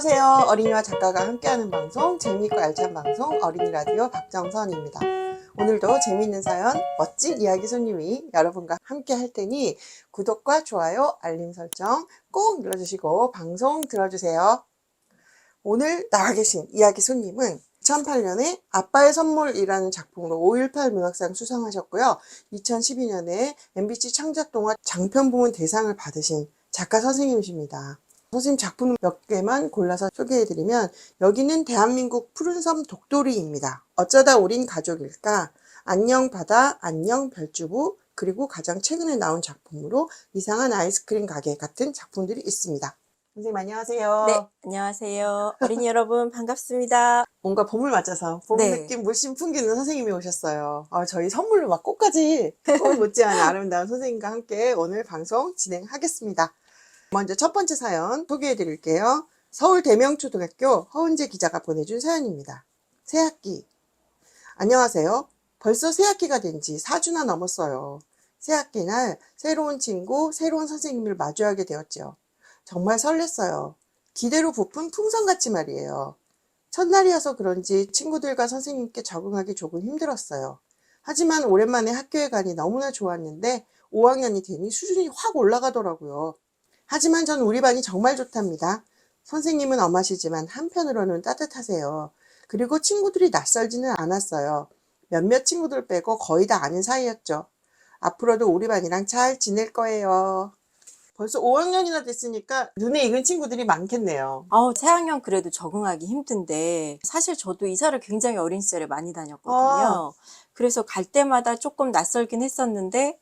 안녕하세요. 어린이와 작가가 함께하는 방송, 재미있고 알찬 방송 어린이 라디오 박정선입니다. 오늘도 재미있는 사연, 멋진 이야기 손님이 여러분과 함께 할 테니 구독과 좋아요, 알림 설정 꼭 눌러주시고 방송 들어주세요. 오늘 나와 계신 이야기 손님은 2008년에 아빠의 선물이라는 작품으로 5.18 문학상 수상하셨고요. 2012년에 MBC 창작동화 장편부문 대상을 받으신 작가 선생님이십니다. 선생님 작품 몇 개만 골라서 소개해드리면, 여기는 대한민국 푸른섬 독도리입니다. 어쩌다 우린 가족일까, 안녕 바다, 안녕 별주부, 그리고 가장 최근에 나온 작품으로 이상한 아이스크림 가게 같은 작품들이 있습니다. 선생님 안녕하세요. 네, 안녕하세요. 어린이 여러분 반갑습니다. 뭔가 봄을 맞아서 봄 네. 느낌 물씬 풍기는 선생님이 오셨어요. 저희 선물로 막 꽃까지 꽃 못지않은 아름다운 선생님과 함께 오늘 방송 진행하겠습니다. 먼저 첫 번째 사연 소개해 드릴게요. 서울 대명초등학교 허은재 기자가 보내준 사연입니다. 새학기. 안녕하세요. 벌써 새학기가 된 지 4주나 넘었어요. 새학기 날 새로운 친구, 새로운 선생님을 마주하게 되었죠. 정말 설렜어요. 기대로 부푼 풍선같이 말이에요. 첫날이어서 그런지 친구들과 선생님께 적응하기 조금 힘들었어요. 하지만 오랜만에 학교에 가니 너무나 좋았는데 5학년이 되니 수준이 확 올라가더라고요. 하지만 전 우리 반이 정말 좋답니다. 선생님은 엄하시지만 한편으로는 따뜻하세요. 그리고 친구들이 낯설지는 않았어요. 몇몇 친구들 빼고 거의 다 아는 사이였죠. 앞으로도 우리 반이랑 잘 지낼 거예요. 벌써 5학년이나 됐으니까 눈에 익은 친구들이 많겠네요. 새학년 그래도 적응하기 힘든데 사실 저도 이사를 굉장히 어린 시절에 많이 다녔거든요. 그래서 갈 때마다 조금 낯설긴 했었는데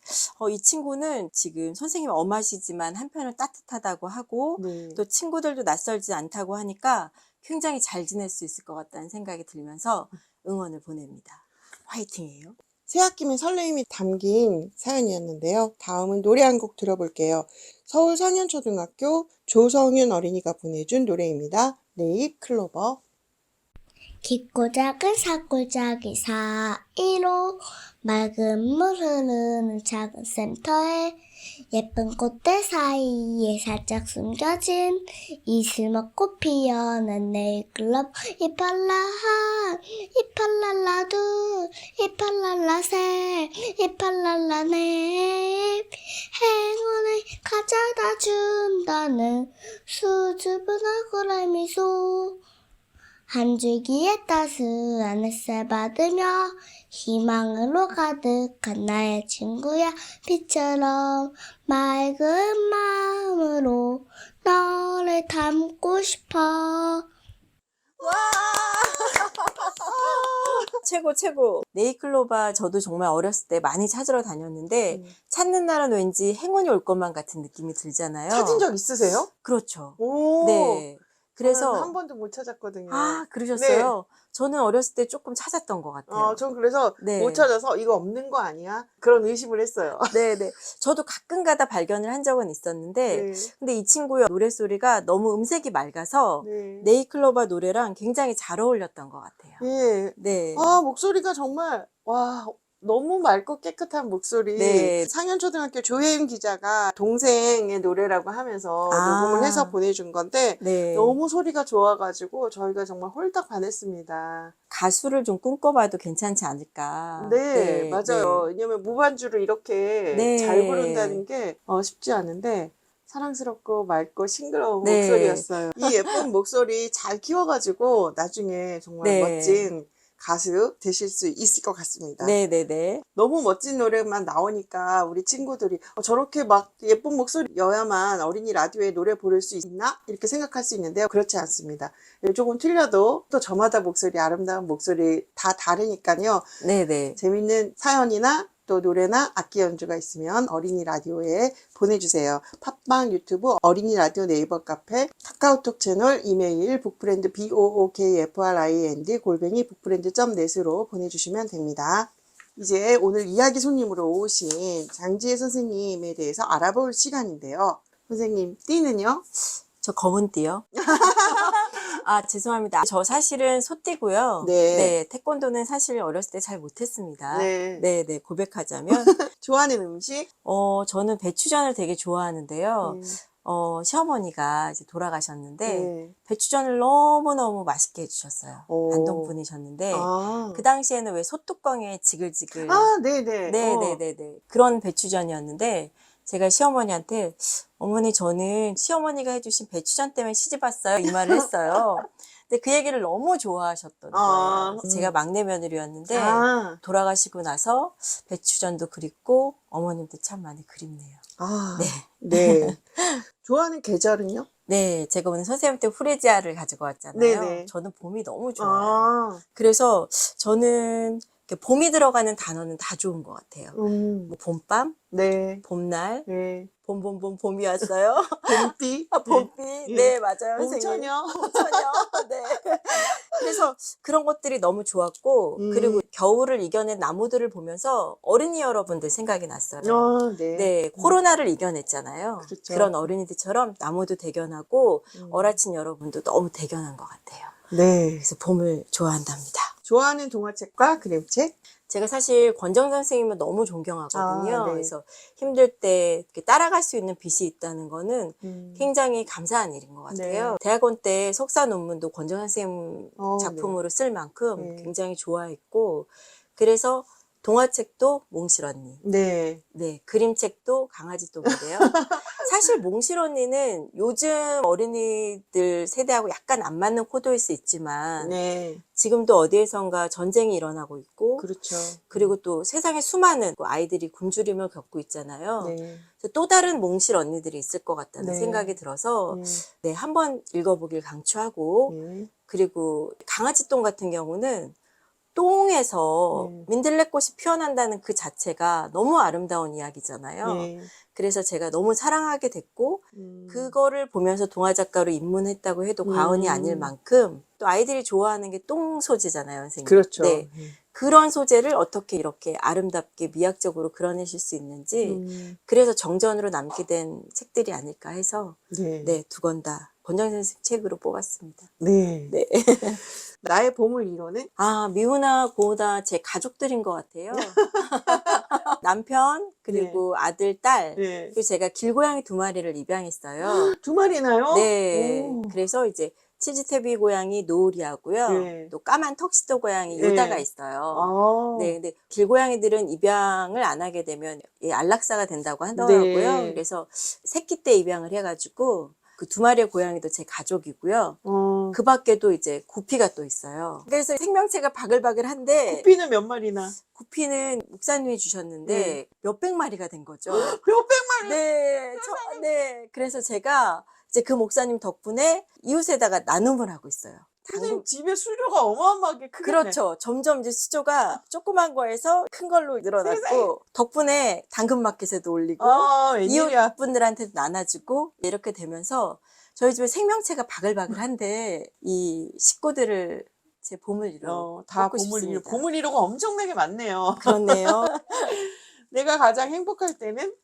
이 친구는 지금 선생님 엄하시지만 한편은 따뜻하다고 하고 네. 또 친구들도 낯설지 않다고 하니까 굉장히 잘 지낼 수 있을 것 같다는 생각이 들면서 응원을 보냅니다. 화이팅이에요. 새학기면 설레임이 담긴 사연이었는데요. 다음은 노래 한 곡 들어볼게요. 서울 상현초등학교 조성윤 어린이가 보내준 노래입니다. 네잎 클로버. 깊고 작은 산골짜기 사이로 맑은 물 흐르는 작은 샘터에 예쁜 꽃들 사이에 살짝 숨겨진 이슬먹고 피어난 네잎클로버. 이팔라한 이팔랄라 둘 이팔랄라 셋 이팔랄라 넷 행운을 가져다 준다는 수줍은 얼굴의 미소. 한 줄기의 따스한 햇살 받으며 희망으로 가득한 나의 친구야. 빛처럼 맑은 마음으로 너를 담고 싶어. 와! 최고. 네잎클로버 저도 정말 어렸을 때 많이 찾으러 다녔는데 찾는 날은 왠지 행운이 올 것만 같은 느낌이 들잖아요. 찾은 적 있으세요? 그렇죠. 오. 네. 그래서 저는 한 번도 못 찾았거든요. 그러셨어요? 네. 저는 어렸을 때 조금 찾았던 것 같아요. 전 그래서 네. 못 찾아서 이거 없는 거 아니야? 그런 의심을 했어요. 네네. 저도 가끔 가다 발견을 한 적은 있었는데, 네. 근데 이 친구의 노래소리가 너무 음색이 맑아서 네. 네잎클로버 노래랑 굉장히 잘 어울렸던 것 같아요. 예. 네. 목소리가 정말, 너무 맑고 깨끗한 목소리. 네. 상현초등학교 조혜임 기자가 동생의 노래라고 하면서 녹음을 해서 보내준 건데, 네. 너무 소리가 좋아가지고 저희가 정말 홀딱 반했습니다. 가수를 좀 꿈꿔봐도 괜찮지 않을까. 네, 맞아요. 왜냐면 무반주로 이렇게 네. 잘 부른다는 게 쉽지 않은데, 사랑스럽고 맑고 싱그러운 네. 목소리였어요. 이 예쁜 목소리 잘 키워가지고 나중에 정말 네. 멋진 가수 되실 수 있을 것 같습니다. 네네네. 너무 멋진 노래만 나오니까 우리 친구들이 저렇게 막 예쁜 목소리여야만 어린이 라디오에 노래 부를 수 있나? 이렇게 생각할 수 있는데요. 그렇지 않습니다. 조금 틀려도 또 저마다 목소리, 아름다운 목소리 다 다르니까요. 네네. 재밌는 사연이나 또 노래나 악기 연주가 있으면 어린이 라디오에 보내주세요. 팟빵, 유튜브, 어린이 라디오 네이버 카페, 카카오톡 채널, 이메일, 북프렌드 bookfriend @북프렌드.net으로 보내주시면 됩니다. 이제 오늘 이야기 손님으로 오신 장지혜 선생님에 대해서 알아볼 시간인데요. 선생님, 띠는요? 저 검은 띠요. 죄송합니다. 저 사실은 소띠고요. 네. 태권도는 사실 어렸을 때 잘 못했습니다. 네. 고백하자면. 좋아하는 음식? 저는 배추전을 되게 좋아하는데요. 시어머니가 이제 돌아가셨는데 네. 배추전을 너무너무 맛있게 해주셨어요. 오. 안동 분이셨는데 아. 그 당시에는 왜 소뚜껑에 지글지글 아, 네네. 네네네네 그런 배추전이었는데 제가 시어머니한테 어머니 저는 시어머니가 해주신 배추전 때문에 시집 왔어요 이 말을 했어요. 근데 그 얘기를 너무 좋아하셨던 거예요. 아, 그래서 제가 막내 며느리였는데 아, 돌아가시고 나서 배추전도 그립고 어머님도 참 많이 그립네요. 아, 네. 네. 좋아하는 계절은요? 네, 제가 오늘 선생님한테 후레지아를 가지고 왔잖아요. 네네. 저는 봄이 너무 좋아요. 아, 그래서 저는 이렇게 봄이 들어가는 단어는 다 좋은 것 같아요. 뭐 봄밤, 네, 봄날, 네. 봄이 왔어요. 봄비, 아, 봄비, 네. 네, 맞아요, 선생님. 봄처녀. 봄처녀, 네. 그래서 그런 것들이 너무 좋았고, 음. 그리고 겨울을 이겨낸 나무들을 보면서 어린이 여러분들 생각이 났어요. 네. 네, 코로나를 이겨냈잖아요. 그렇죠. 그런 어린이들처럼 나무도 대견하고 음. 어라친 여러분도 너무 대견한 것 같아요. 네. 그래서 봄을 좋아한답니다. 좋아하는 동화책과 그림책? 제가 사실 권정 선생님을 너무 존경하거든요. 아, 네. 그래서 힘들 때 이렇게 따라갈 수 있는 빛이 있다는 거는 음. 굉장히 감사한 일인 것 같아요. 네. 대학원 때 석사 논문도 권정 선생님 네. 작품으로 쓸 만큼 네. 굉장히 좋아했고, 그래서 동화책도 몽실 언니, 네. 네, 그림책도 강아지 똥인데요. 사실 몽실 언니는 요즘 어린이들 세대하고 약간 안 맞는 코드일 수 있지만 네. 지금도 어디에선가 전쟁이 일어나고 있고 그렇죠. 그리고 또 세상에 수많은 아이들이 굶주림을 겪고 있잖아요. 네. 그래서 또 다른 몽실 언니들이 있을 것 같다는 네. 생각이 들어서 네. 네, 한번 읽어보길 강추하고 네. 그리고 강아지 똥 같은 경우는 똥에서 네. 민들레꽃이 피어난다는 그 자체가 너무 아름다운 이야기잖아요. 네. 그래서 제가 너무 사랑하게 됐고 음. 그거를 보면서 동화작가로 입문했다고 해도 과언이 아닐 만큼 또 아이들이 좋아하는 게 똥 소재잖아요, 선생님. 그렇죠. 네. 그런 소재를 어떻게 이렇게 아름답게 미학적으로 그려내실 수 있는지 그래서 정전으로 남게 된 책들이 아닐까 해서 네. 네, 두 권 다 권정 선생 책으로 뽑았습니다. 네. 네. 나의 봄을 이루는? 아, 미우나 고우나 제 가족들인 것 같아요. 남편, 그리고 아들, 딸. 네. 그리고 제가 길고양이 2마리를 입양했어요. 2마리나요? 네. 오. 그래서 이제 치즈테비 고양이 노을이하고요. 네. 또 까만 턱시도 고양이 네. 요다가 있어요. 아. 네, 근데 길고양이들은 입양을 안 하게 되면 안락사가 된다고 하더라고요. 네. 그래서 새끼 때 입양을 해가지고 그 2마리의 고양이도 제 가족이고요. 그 밖에도 이제 구피가 또 있어요. 그래서 생명체가 바글바글한데 구피는 몇 마리나? 구피는 목사님이 주셨는데 네. 몇백 마리가 된 거죠. 몇백 마리? 네, 네. 그래서 제가 이제 그 목사님 덕분에 이웃에다가 나눔을 하고 있어요. 선생님 집에 수료가 어마어마하게 크겠네. 그렇죠. 점점 이제 수조가 조그만 거에서 큰 걸로 늘어났고 세상에. 덕분에 당근마켓에도 올리고 아, 웬일이야. 이웃분들한테도 나눠주고 이렇게 되면서 저희 집에 생명체가 바글바글한데 이 식구들을 제 봄을 이루고 다 먹고 싶습니다. 봄을 이루고 엄청나게 많네요. 그렇네요. 내가 가장 행복할 때는?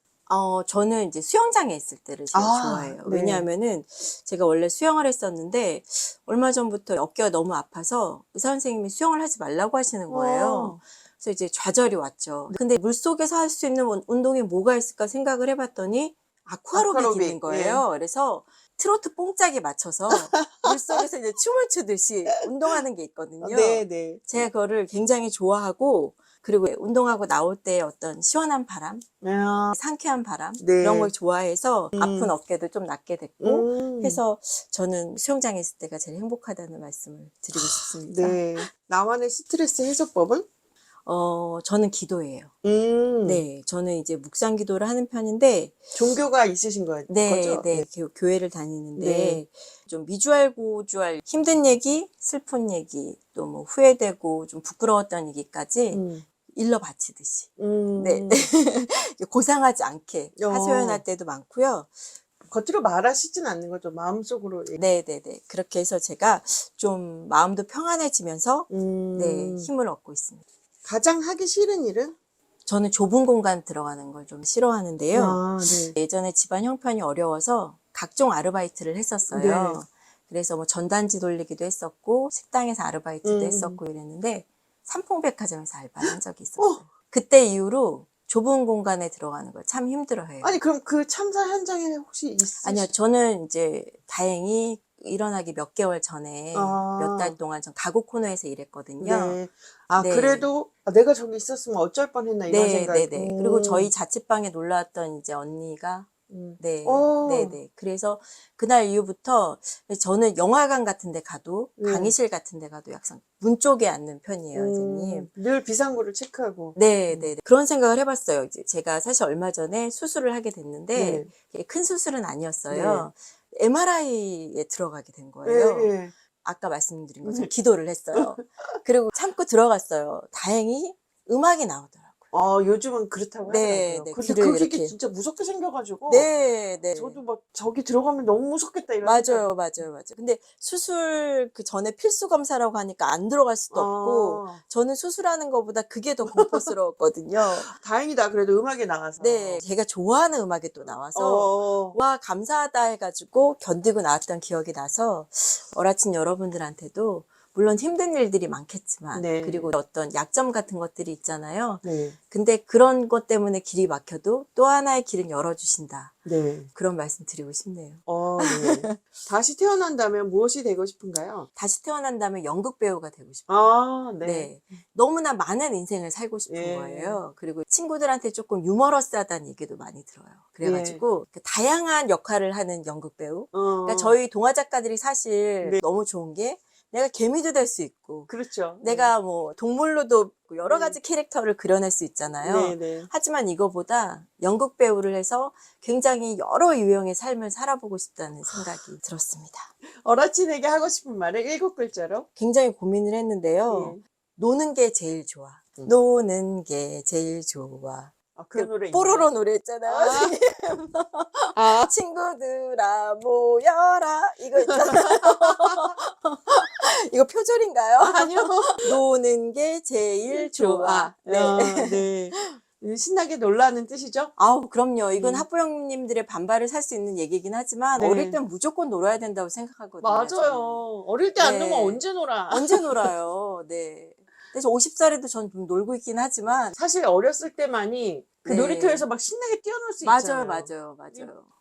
저는 이제 수영장에 있을 때를 제일 좋아해요. 네. 왜냐하면은 제가 원래 수영을 했었는데 얼마 전부터 어깨가 너무 아파서 의사 선생님이 수영을 하지 말라고 하시는 거예요. 그래서 이제 좌절이 왔죠. 근데 물속에서 할 수 있는 운동이 뭐가 있을까 생각을 해봤더니 아쿠아로빅이 있는 거예요. 그래서 트로트 뽕짝에 맞춰서 물속에서 이제 춤을 추듯이 운동하는 게 있거든요. 네, 네. 제가 그거를 굉장히 좋아하고 그리고 운동하고 나올 때 어떤 시원한 바람, 아, 상쾌한 바람 네. 이런 걸 좋아해서 아픈 어깨도 좀 낫게 됐고 해서 저는 수영장에 있을 때가 제일 행복하다는 말씀을 드리고 싶습니다. 네. 나만의 스트레스 해소법은? 저는 기도예요. 음. 네, 저는 이제 묵상 기도를 하는 편인데 종교가 있으신 거죠? 네, 교회를 다니는데 네. 좀 미주알 고주알 힘든 얘기, 슬픈 얘기, 또 뭐 후회되고 좀 부끄러웠던 얘기까지 일러 바치듯이 네. 고상하지 않게 하소연할 때도 많고요. 겉으로 말하시진 않는 거죠. 마음속으로. 네네네. 그렇게 해서 제가 좀 마음도 평안해지면서 네, 힘을 얻고 있습니다. 가장 하기 싫은 일은? 저는 좁은 공간 들어가는 걸 좀 싫어하는데요. 아, 네. 예전에 집안 형편이 어려워서 각종 아르바이트를 했었어요. 네. 그래서 뭐 전단지 돌리기도 했었고 식당에서 아르바이트도 했었고 이랬는데 삼풍백화점에서 알바를 한 적이 있었어요. 그때 이후로 좁은 공간에 들어가는 걸 참 힘들어해요. 아니, 그럼 그 참사 현장에 혹시 아니요, 저는 이제 다행히 일어나기 몇 개월 전에 아. 몇 달 동안 전 가구 코너에서 일했거든요. 네. 아, 네. 그래도 내가 저기 있었으면 어쩔 뻔했나 이런 생각. 네. 그리고 저희 자취방에 놀러 왔던 이제 언니가 네. 오. 그래서 그날 이후부터 저는 영화관 같은 데 가도 네. 강의실 같은 데 가도 약간 문 쪽에 앉는 편이에요, 선생님. 늘 비상구를 체크하고. 네. 그런 생각을 해봤어요. 이제 제가 사실 얼마 전에 수술을 하게 됐는데 네. 이게 큰 수술은 아니었어요. MRI에 들어가게 된 예, 거예요. 예. 아까 말씀드린 것처럼 기도를 했어요. 그리고 참고 들어갔어요. 다행히 음악이 나오더라고요. 요즘은 그렇다고 네, 하더라고요. 네. 근데 귀를 그게 이렇게. 진짜 무섭게 생겨가지고. 네. 저도 막 저기 들어가면 너무 무섭겠다 이런 생각. 맞아요. 근데 수술 그 전에 필수 검사라고 하니까 안 들어갈 수도 없고, 저는 수술하는 것보다 그게 더 공포스러웠거든요. 다행이다. 그래도 음악이 나와서. 네. 제가 좋아하는 음악이 또 나와서, 어. 와, 감사하다 해가지고 견디고 나왔던 기억이 나서, 어라친 여러분들한테도 물론 힘든 일들이 많겠지만, 네. 그리고 어떤 약점 같은 것들이 있잖아요. 네. 근데 그런 것 때문에 길이 막혀도 또 하나의 길은 열어주신다. 네. 그런 말씀 드리고 싶네요. 네. 다시 태어난다면 무엇이 되고 싶은가요? 다시 태어난다면 연극 배우가 되고 싶어요. 네. 네. 너무나 많은 인생을 살고 싶은 예. 거예요. 그리고 친구들한테 조금 유머러스하다는 얘기도 많이 들어요. 그래가지고 그 다양한 역할을 하는 연극 배우. 그러니까 저희 동화 작가들이 사실 네. 너무 좋은 게 내가 개미도 될 수 있고 그렇죠. 내가 뭐 동물로도 여러 가지 캐릭터를 그려낼 수 있잖아요. 네. 하지만 이거보다 연극 배우를 해서 굉장히 여러 유형의 삶을 살아보고 싶다는 생각이 들었습니다. 어라친에게 하고 싶은 말을 7글자로. 굉장히 고민을 했는데요. 예. 노는 게 제일 좋아. 노는 게 제일 좋아. 그 노래 있나요? 뽀로로 노래 있잖아요. 친구들아 모여라 이거 있잖아요. 이거 표절인가요? 아니요. 노는 게 제일 좋아. 네. 신나게 놀라는 뜻이죠? 아우, 그럼요. 이건 학부형님들의 반발을 살 수 있는 얘기긴 하지만 네. 어릴 땐 무조건 놀아야 된다고 생각하거든요. 맞아요. 저는. 어릴 때 안 네. 놀면 언제 놀아? 언제 놀아요? 네. 그래서 50살에도 전 놀고 있긴 하지만 사실 어렸을 때만이 그 네. 놀이터에서 막 신나게 뛰어놀 수 있잖아요. 맞아요.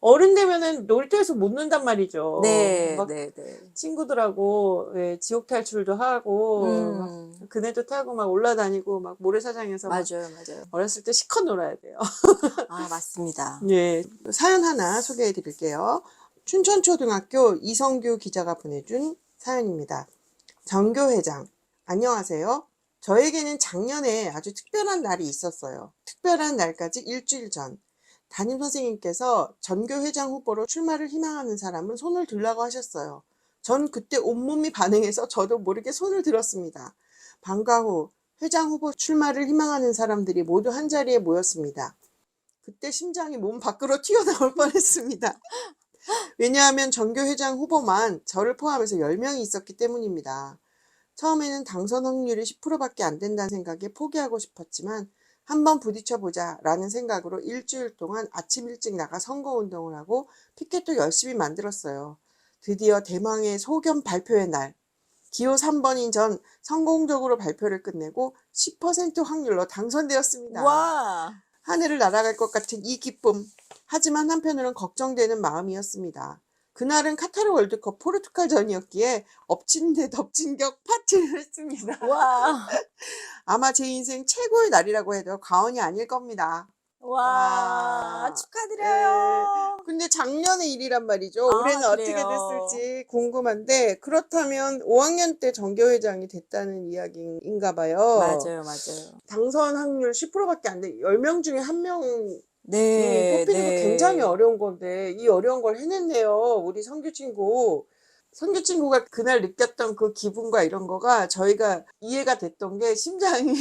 어른 되면은 놀이터에서 못 논단 말이죠. 네. 막 친구들하고 지옥 탈출도 하고 막 그네도 타고 막 올라다니고 막 모래사장에서 막 맞아요. 어렸을 때 실컷 놀아야 돼요. 아, 맞습니다. 예, 사연 하나 소개해 드릴게요. 춘천초등학교 이성규 기자가 보내준 사연입니다. 전교회장, 안녕하세요. 저에게는 작년에 아주 특별한 날이 있었어요. 특별한 날까지 일주일 전. 담임 선생님께서 전교회장 후보로 출마를 희망하는 사람은 손을 들라고 하셨어요. 전 그때 온몸이 반응해서 저도 모르게 손을 들었습니다. 방과 후 회장 후보 출마를 희망하는 사람들이 모두 한자리에 모였습니다. 그때 심장이 몸 밖으로 튀어나올 뻔했습니다. 왜냐하면 전교회장 후보만 저를 포함해서 10명이 있었기 때문입니다. 처음에는 당선 확률이 10%밖에 안 된다는 생각에 포기하고 싶었지만 한번 부딪혀보자 라는 생각으로 일주일 동안 아침 일찍 나가 선거운동을 하고 피켓도 열심히 만들었어요. 드디어 대망의 소견 발표의 날. 기호 3번인 전 성공적으로 발표를 끝내고 10% 확률로 당선되었습니다. 와. 하늘을 날아갈 것 같은 이 기쁨. 하지만 한편으로는 걱정되는 마음이었습니다. 그날은 카타르 월드컵 포르투갈전이었기에 엎친 데 덮친 격 파티를 했습니다. 와. 아마 제 인생 최고의 날이라고 해도 과언이 아닐 겁니다. 와. 축하드려요. 근데 작년의 일이란 말이죠. 아, 올해는 어떻게 그래요. 됐을지 궁금한데 그렇다면 5학년 때 전교회장이 됐다는 이야기인가 봐요. 맞아요. 당선 확률 10%밖에 안 돼. 10명 중에 1명 네. 뽑히는 거 굉장히 어려운 건데 이 어려운 걸 해냈네요. 우리 성규 친구. 성규 친구가 그날 느꼈던 그 기분과 이런 거가 저희가 이해가 됐던 게 심장이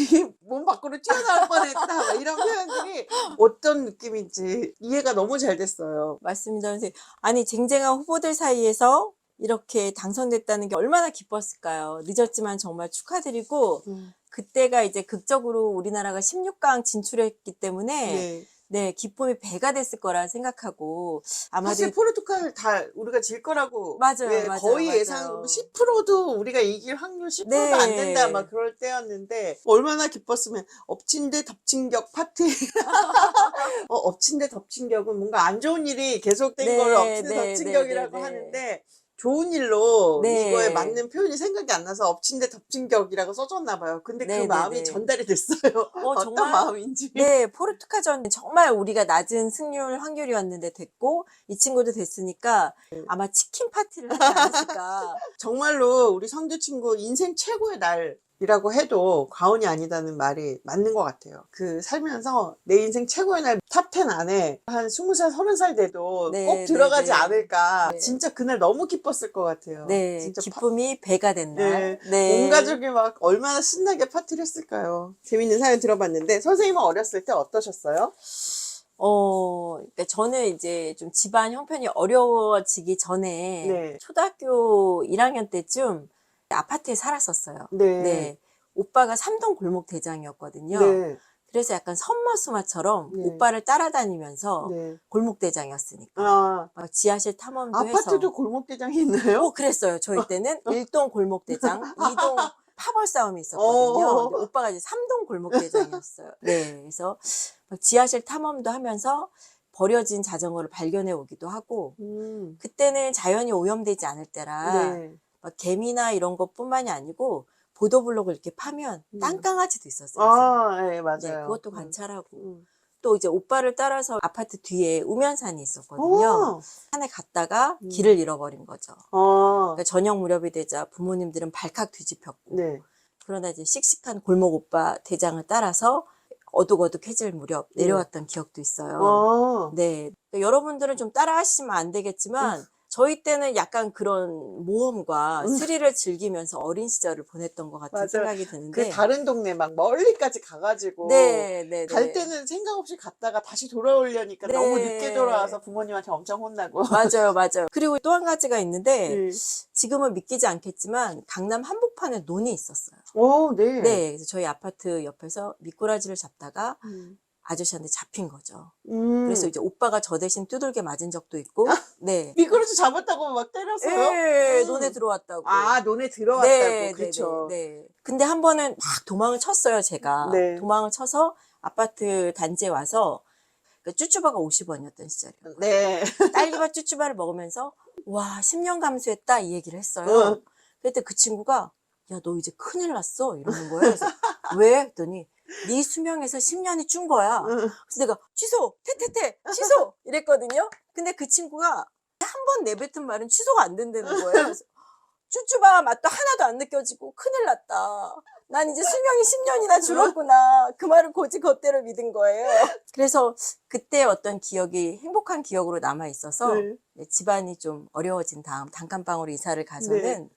몸 밖으로 튀어나올 뻔했다. 막 이런 표현들이 어떤 느낌인지 이해가 너무 잘 됐어요. 맞습니다, 선생님. 아니, 쟁쟁한 후보들 사이에서 이렇게 당선됐다는 게 얼마나 기뻤을까요? 늦었지만 정말 축하드리고 그때가 이제 극적으로 우리나라가 16강 진출했기 때문에 네. 네, 기쁨이 배가 됐을 거라 생각하고 아마도 사실 포르투갈 다 우리가 질 거라고 맞아요, 예, 맞아요, 거의 맞아요. 예상 10%도 우리가 이길 확률 10%도 안 된다 네. 막 그럴 때였는데 얼마나 기뻤으면 엎친 데 덮친 격 파티 엎친 데 덮친 격은 뭔가 안 좋은 일이 계속된 네, 걸 엎친 데 네, 덮친 네, 격이라고 네, 네. 하는데 좋은 일로 이거에 네. 맞는 표현이 생각이 안 나서 엎친 데 덮친 격이라고 써줬나 봐요. 근데 그 네, 네, 마음이 네. 전달이 됐어요. 어떤 정말 마음인지. 네, 포르투갈전 정말 우리가 낮은 승률 확률이었는데 됐고 이 친구도 됐으니까 아마 치킨 파티를 하지 않았을까. 정말로 우리 성재 친구 인생 최고의 날이라고 해도 과언이 아니다는 말이 맞는 것 같아요. 그 살면서 내 인생 최고의 날 탑 10 안에 한 20살, 30살 돼도 네, 꼭 네, 들어가지 네. 않을까. 네. 진짜 그날 너무 기뻤을 것 같아요. 네, 진짜 기쁨이 배가 된 날. 네. 네. 온 가족이 막 얼마나 신나게 파티를 했을까요? 재밌는 사연 들어봤는데 선생님은 어렸을 때 어떠셨어요? 그러니까 저는 이제 좀 집안 형편이 어려워지기 전에 네. 초등학교 1학년 때쯤 아파트에 살았었어요. 네. 네. 오빠가 삼동 골목 대장이었거든요. 네. 그래서 약간 선머스마처럼 네. 오빠를 따라다니면서 네. 골목 대장이었으니까 아, 막 지하실 탐험도 아파트도 해서 골목대장이 있나요? 그랬어요. 저희 때는 1동 골목 대장, 2동 파벌 싸움이 있었거든요. 근데 오빠가 이제 3동 골목 대장이었어요. 네. 그래서 막 지하실 탐험도 하면서 버려진 자전거를 발견해 오기도 하고 그때는 자연이 오염되지 않을 때라 네. 막 개미나 이런 것뿐만이 아니고 보도블록을 이렇게 파면 땅강아지도 있었어요. 아, 네, 네, 맞아요. 그것도 관찰하고 음. 또 이제 오빠를 따라서 아파트 뒤에 우면산이 있었거든요. 오. 산에 갔다가 길을 잃어버린 거죠. 아, 그러니까 저녁 무렵이 되자 부모님들은 발칵 뒤집혔고 네. 그러나 이제 씩씩한 골목 오빠 대장을 따라서 어둑어둑해질 무렵 내려왔던 기억도 있어요. 아, 네, 그러니까 여러분들은 좀 따라 하시면 안 되겠지만 저희 때는 약간 그런 모험과 스릴을 즐기면서 어린 시절을 보냈던 것 같은 맞아요. 생각이 그 드는데 다른 동네 막 멀리까지 가가지고 네, 네, 갈 네. 때는 생각 없이 갔다가 다시 돌아오려니까 네. 너무 늦게 돌아와서 부모님한테 엄청 혼나고. 맞아요, 맞아요. 그리고 또 한 가지가 있는데 네. 지금은 믿기지 않겠지만 강남 한복판에 논이 있었어요. 오, 네. 네, 그래서 저희 아파트 옆에서 미꾸라지를 잡다가 음. 아저씨한테 잡힌 거죠. 음. 그래서 이제 오빠가 저 대신 두들겨 맞은 적도 있고, 네. 미끄러지 잡았다고 막 때렸어요? 예, 논에 들어왔다고. 아, 논에 들어왔다고. 네, 그렇죠. 네, 네. 근데 한 번은 막 도망을 쳤어요, 제가. 네. 도망을 쳐서 아파트 단지에 와서 그 쭈쭈바가 50원이었던 시절이에요. 네. 딸기밭 쭈쭈바를 먹으면서 와, 10년 감수했다 이 얘기를 했어요. 응. 그때 그 친구가 야, 너 이제 큰일 났어 이러는 거예요. 그래서 왜? 했더니 네 수명에서 10년이 준 거야. 응. 그래서 내가 취소, 퇴퇴퇴, 취소 이랬거든요. 근데 그 친구가 한 번 내뱉은 말은 취소가 안 된다는 거예요. 그래서 쭈쭈바 맛도 하나도 안 느껴지고 큰일 났다. 난 이제 수명이 10년이나 줄었구나. 그 말을 곧대로 믿은 거예요. 그래서 그때 어떤 기억이 행복한 기억으로 남아 있어서 네. 집안이 좀 어려워진 다음 단칸방으로 이사를 가서는 네.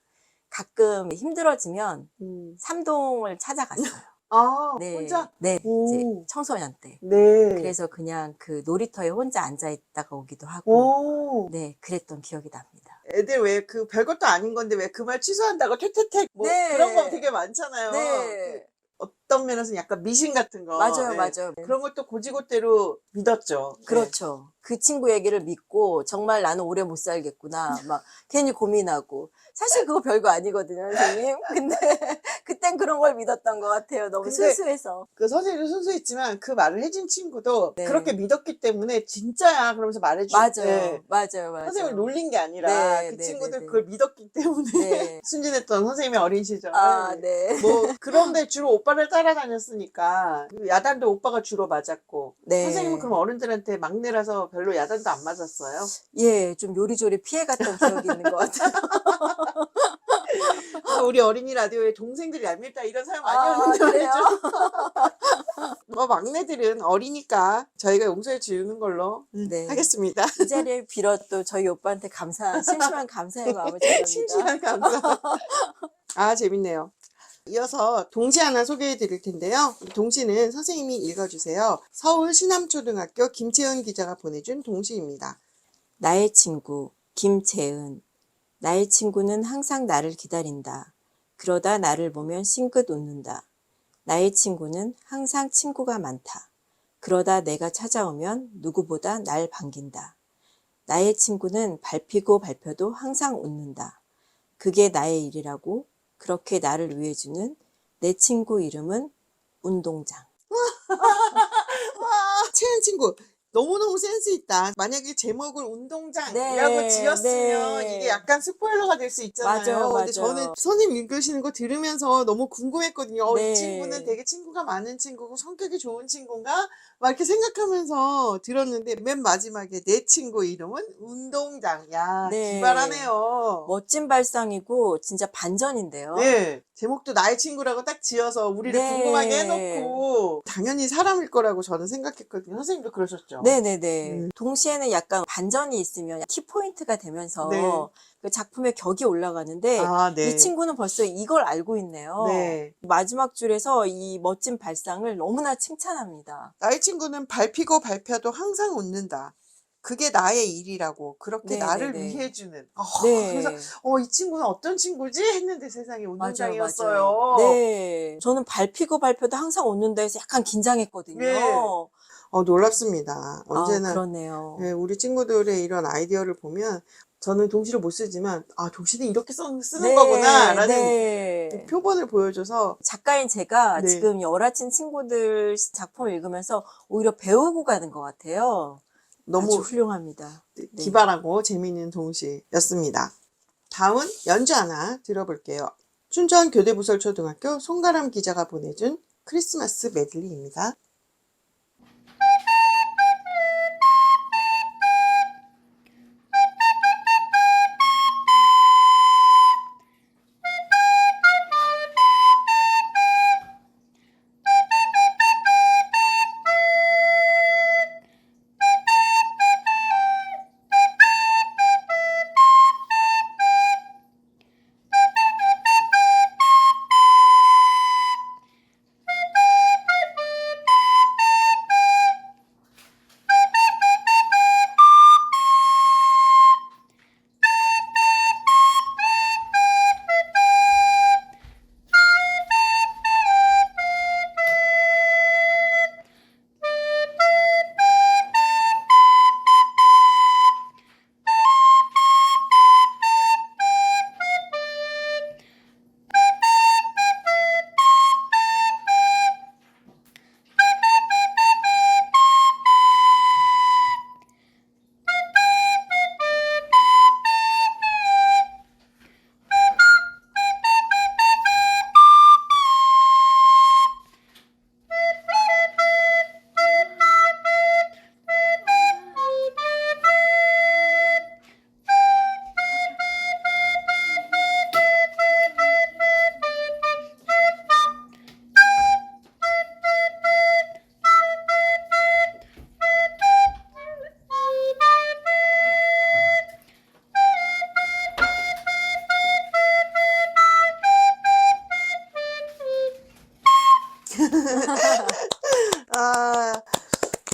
가끔 힘들어지면 음. 삼동을 찾아갔어요. 아, 네, 혼자? 네, 오. 이제 청소년 때. 네. 그래서 그냥 그 놀이터에 혼자 앉아 있다가 오기도 하고, 오. 네, 그랬던 기억이 납니다. 애들 왜 그 별것도 아닌 건데 왜 그 말 취소한다고 퇴퇴퇴 뭐 네. 그런 거 되게 많잖아요. 네, 어떤 면에서는 약간 미신 같은 거. 맞아요, 네. 맞아요. 그런 것도 고지고대로 믿었죠. 네. 그렇죠. 그 친구 얘기를 믿고 정말 나는 오래 못 살겠구나. 막 괜히 고민하고. 사실 그거 별거 아니거든요, 선생님. 근데 그땐 그런 걸 믿었던 것 같아요. 너무 근데 순수해서. 그 선생님도 순수했지만 그 말을 해준 친구도 네. 그렇게 믿었기 때문에 진짜야 그러면서 말해주고 맞아요. 맞아요, 맞아요. 선생님을 놀린 게 아니라 네, 그 네, 친구들 네, 네. 그걸 믿었기 때문에 네. 순진했던 선생님의 어린 시절. 아, 네. 뭐 그런데 주로 오빠를 따라다녔으니까 야단도 오빠가 주로 맞았고 네. 선생님은 그럼 어른들한테 막내라서 별로 야단도 안 맞았어요? 예, 좀 요리조리 피해갔던 기억이 있는 것 같아요. 아, 우리 어린이 라디오에 동생들이 얄밉다 이런 사연 많이 아, 오는데 그래요? 뭐 막내들은 어리니까 저희가 용서해 주는 걸로 네. 하겠습니다. 이 자리에 빌어 또 저희 오빠한테 심심한 감사의 마음을 전합니다. 심심한 감사. 아, 재밌네요. 이어서 동시 하나 소개해 드릴 텐데요. 이 동시는 선생님이 읽어주세요. 서울 신암초등학교 김채은 기자가 보내준 동시입니다. 나의 친구 김채은. 나의 친구는 항상 나를 기다린다. 그러다 나를 보면 싱긋 웃는다. 나의 친구는 항상 친구가 많다. 그러다 내가 찾아오면 누구보다 날 반긴다. 나의 친구는 밟히고 밟혀도 항상 웃는다. 그게 나의 일이라고 그렇게 나를 위해주는 내 친구 이름은 운동장. 채연 친구 너무너무 센스 있다. 만약에 제목을 운동장이라고 네, 지었으면 네. 이게 약간 스포일러가 될 수 있잖아요. 맞아요, 근데 맞아요. 저는 선생님 읽으시는 거 들으면서 너무 궁금했거든요. 이 네. 친구는 되게 친구가 많은 친구고 성격이 좋은 친구인가? 막 이렇게 생각하면서 들었는데 맨 마지막에 내 친구 이름은 운동장. 야, 네. 기발하네요. 멋진 발상이고 진짜 반전인데요. 네. 제목도 나의 친구라고 딱 지어서 우리를 네. 궁금하게 해놓고 당연히 사람일 거라고 저는 생각했거든요. 선생님도 그러셨죠? 네네네. 동시에는 약간 반전이 있으면 키포인트가 되면서 네. 그 작품의 격이 올라가는데 아, 네. 이 친구는 벌써 이걸 알고 있네요. 네. 마지막 줄에서 이 멋진 발상을 너무나 칭찬합니다. 나의 친구는 밟히고 밟혀도 항상 웃는다. 그게 나의 일이라고 그렇게 나를 네네네. 위해주는. 그래서 네. 이 친구는 어떤 친구지 했는데 세상에 맞아요, 운동장이었어요. 맞아요. 네. 저는 밟히고 밟혀도 항상 웃는다 해서 약간 긴장했거든요. 네. 놀랍습니다. 언제나 그렇네요. 네, 우리 친구들의 이런 아이디어를 보면 저는 동시를 못 쓰지만 동시는 이렇게 쓰는 네, 거구나라는 네. 표본을 보여줘서 작가인 제가 네. 지금 여라친 친구들 작품을 읽으면서 오히려 배우고 가는 것 같아요. 너무 아주 훌륭합니다. 네. 기발하고 재미있는 동시였습니다. 다음은 연주 하나 들어볼게요. 춘천 교대부설초등학교 송가람 기자가 보내준 크리스마스 메들리입니다. 아,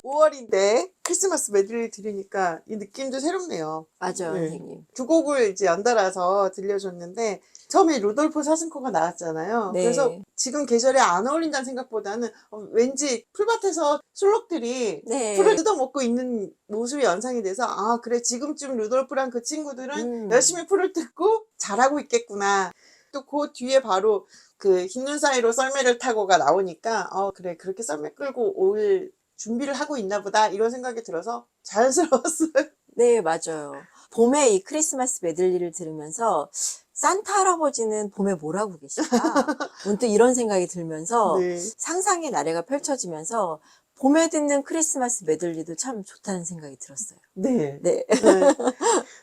5월인데 크리스마스 메들리 들으니까 이 느낌도 새롭네요. 맞아요, 네. 선생님. 두 곡을 이제 연달아서 들려줬는데 처음에 루돌프 사슴코가 나왔잖아요. 네. 그래서 지금 계절에 안 어울린다는 생각보다는 왠지 풀밭에서 술록들이 네. 풀을 뜯어먹고 있는 모습이 연상이 돼서 그래 지금쯤 루돌프랑 그 친구들은 열심히 풀을 뜯고 잘하고 있겠구나. 또 그 뒤에 바로 그 흰눈 사이로 썰매를 타고가 나오니까 그래 그렇게 썰매 끌고 올 준비를 하고 있나 보다 이런 생각이 들어서 자연스러웠어요. 네, 맞아요. 봄에 이 크리스마스 메들리를 들으면서 산타 할아버지는 봄에 뭘 하고 계실까? 문득 이런 생각이 들면서 네. 상상의 나래가 펼쳐지면서 봄에 듣는 크리스마스 메들리도 참 좋다는 생각이 들었어요. 네. 네. 네.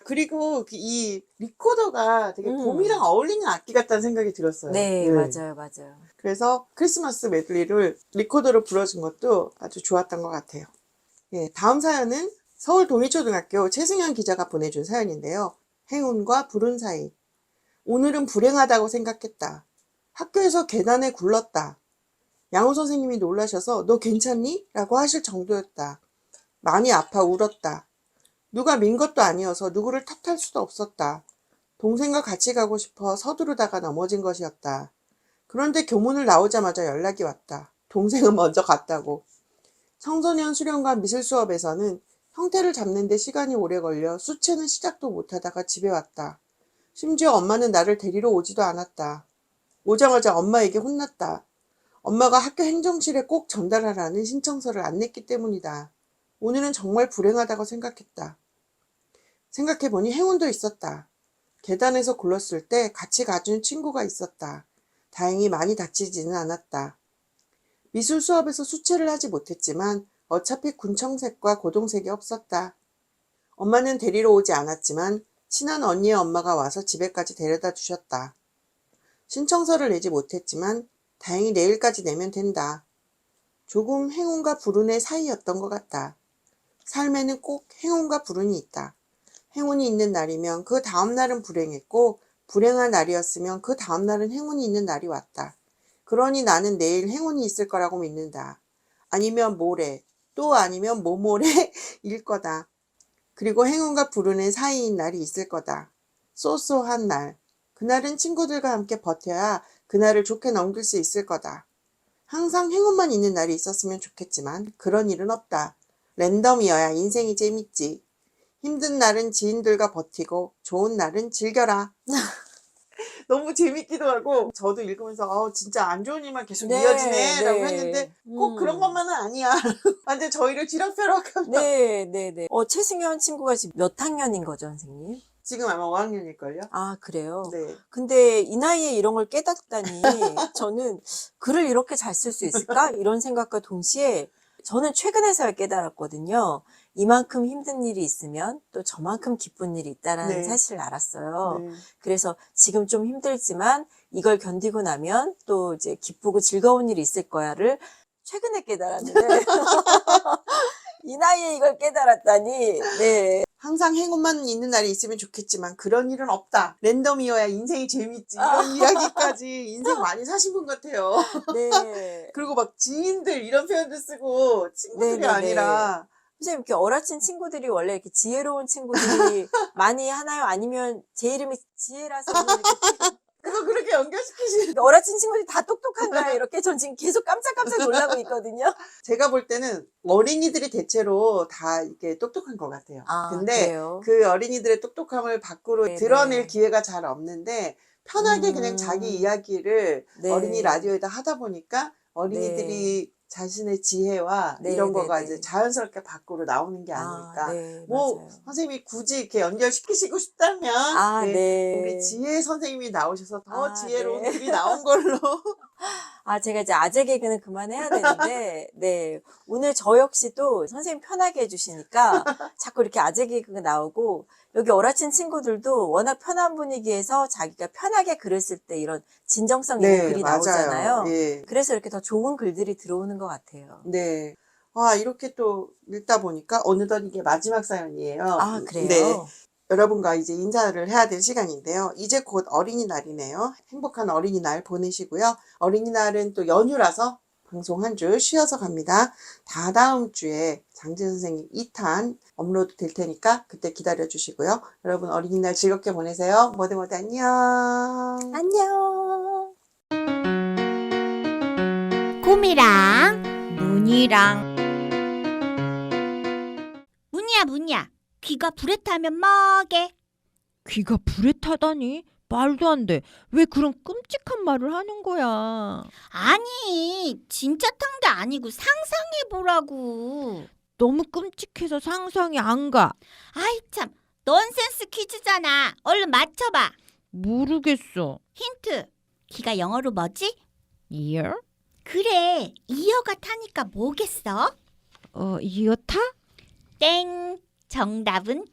그리고 이 리코더가 되게 봄이랑 어울리는 악기 같다는 생각이 들었어요. 네, 맞아요, 맞아요. 그래서 크리스마스 메들리를 리코더로 불러준 것도 아주 좋았던 것 같아요. 예, 다음 사연은 서울 동희초등학교 최승현 기자가 보내준 사연인데요. 행운과 불운 사이. 오늘은 불행하다고 생각했다. 학교에서 계단에 굴렀다. 양호 선생님이 놀라셔서 너 괜찮니? 라고 하실 정도였다. 많이 아파 울었다. 누가 민 것도 아니어서 누구를 탓할 수도 없었다. 동생과 같이 가고 싶어 서두르다가 넘어진 것이었다. 그런데 교문을 나오자마자 연락이 왔다. 동생은 먼저 갔다고. 청소년 수련관 미술 수업에서는 형태를 잡는 데 시간이 오래 걸려 수채는 시작도 못하다가 집에 왔다. 심지어 엄마는 나를 데리러 오지도 않았다. 오자마자 엄마에게 혼났다. 엄마가 학교 행정실에 꼭 전달하라는 신청서를 안 냈기 때문이다. 오늘은 정말 불행하다고 생각했다. 생각해보니 행운도 있었다. 계단에서 굴렀을 때 같이 가준 친구가 있었다. 다행히 많이 다치지는 않았다. 미술 수업에서 수채를 하지 못했지만 어차피 군청색과 고동색이 없었다. 엄마는 데리러 오지 않았지만 친한 언니의 엄마가 와서 집에까지 데려다 주셨다. 신청서를 내지 못했지만 다행히 내일까지 내면 된다. 조금 행운과 불운의 사이였던 것 같다. 삶에는 꼭 행운과 불운이 있다. 행운이 있는 날이면 그 다음 날은 불행했고 불행한 날이었으면 그 다음 날은 행운이 있는 날이 왔다. 그러니 나는 내일 행운이 있을 거라고 믿는다. 아니면 모레, 또 아니면 모레일 거다. 그리고 행운과 불운의 사이인 날이 있을 거다. 쏘쏘한 날. 그날은 친구들과 함께 버텨야 그날을 좋게 넘길 수 있을 거다. 항상 행운만 있는 날이 있었으면 좋겠지만 그런 일은 없다. 랜덤이어야 인생이 재밌지. 힘든 날은 지인들과 버티고 좋은 날은 즐겨라. 너무 재밌기도 하고 저도 읽으면서 진짜 안 좋은 일만 계속 네, 이어지네 라고 네. 했는데 꼭 그런 것만은 아니야. 완전 저희를 쥐락펴락하면 네. 최승현 친구가 지금 몇 학년인 거죠, 선생님? 지금 아마 5학년일걸요? 아, 그래요? 네. 근데 이 나이에 이런 걸 깨닫다니 저는 글을 이렇게 잘 쓸 수 있을까? 이런 생각과 동시에 저는 최근에서야 깨달았거든요. 이만큼 힘든 일이 있으면 또 저만큼 기쁜 일이 있다는 네. 사실을 알았어요. 네. 그래서 지금 좀 힘들지만 이걸 견디고 나면 또 이제 기쁘고 즐거운 일이 있을 거야를 최근에 깨달았는데 이 나이에 이걸 깨달았다니. 네. 항상 행운만 있는 날이 있으면 좋겠지만 그런 일은 없다. 랜덤이어야 인생이 재밌지. 이런 이야기까지 인생 많이 사신 분 같아요. 네. 그리고 막 지인들 이런 표현도 쓰고 친구들이 네네네. 아니라 선생님, 이렇게 어라친 친구들이 원래 이렇게 지혜로운 친구들이 많이 하나요? 아니면 제 이름이 지혜라서 오늘 이렇게 그거 그렇게 연결시키시는 어라친 친구들이 다 똑똑한가요? 이렇게 전 지금 계속 깜짝깜짝 놀라고 있거든요. 제가 볼 때는 어린이들이 대체로 다 이렇게 똑똑한 것 같아요. 아, 근데 그래요? 그 어린이들의 똑똑함을 밖으로 네네. 드러낼 기회가 잘 없는데 편하게 그냥 자기 이야기를 네. 어린이 라디오에다 하다 보니까 어린이들이 자신의 지혜와 네, 이런 거가 네, 네. 이제 자연스럽게 밖으로 나오는 게 아닐까. 네, 뭐 맞아요. 선생님이 굳이 이렇게 연결시키시고 싶다면 아, 네, 네. 우리 지혜 선생님이 나오셔서 더 아, 지혜로운 네. 글이 나온 걸로. 아, 제가 이제 아재 개그는 그만해야 되는데, 네. 오늘 저 역시도 선생님 편하게 해주시니까 자꾸 이렇게 아재 개그가 나오고, 여기 어라친 친구들도 워낙 편한 분위기에서 자기가 편하게 글을 쓸 때 이런 진정성 있는 글이 나오잖아요. 예. 그래서 이렇게 더 좋은 글들이 들어오는 것 같아요. 네. 와, 이렇게 또 읽다 보니까 어느덧 이게 마지막 사연이에요. 아, 그래요? 네. 여러분과 이제 인사를 해야 될 시간인데요. 이제 곧 어린이날이네요. 행복한 어린이날 보내시고요. 어린이날은 또 연휴라서 방송 한 주 쉬어서 갑니다. 다다음 주에 장진 선생님 2탄 업로드 될 테니까 그때 기다려 주시고요. 여러분 어린이날 즐겁게 보내세요. 모두 안녕. 안녕. 곰이랑 문이랑 문이야 귀가 불에 타면 뭐게? 귀가 불에 타다니? 말도 안 돼. 왜 그런 끔찍한 말을 하는 거야? 아니 진짜 탄 게 아니고 상상해보라고. 너무 끔찍해서 상상이 안 가. 아이 참 넌센스 퀴즈잖아. 얼른 맞춰봐. 모르겠어. 힌트. 귀가 영어로 뭐지? ear? 그래 이어가 타니까 뭐겠어? 이어 타? 땡. 정답은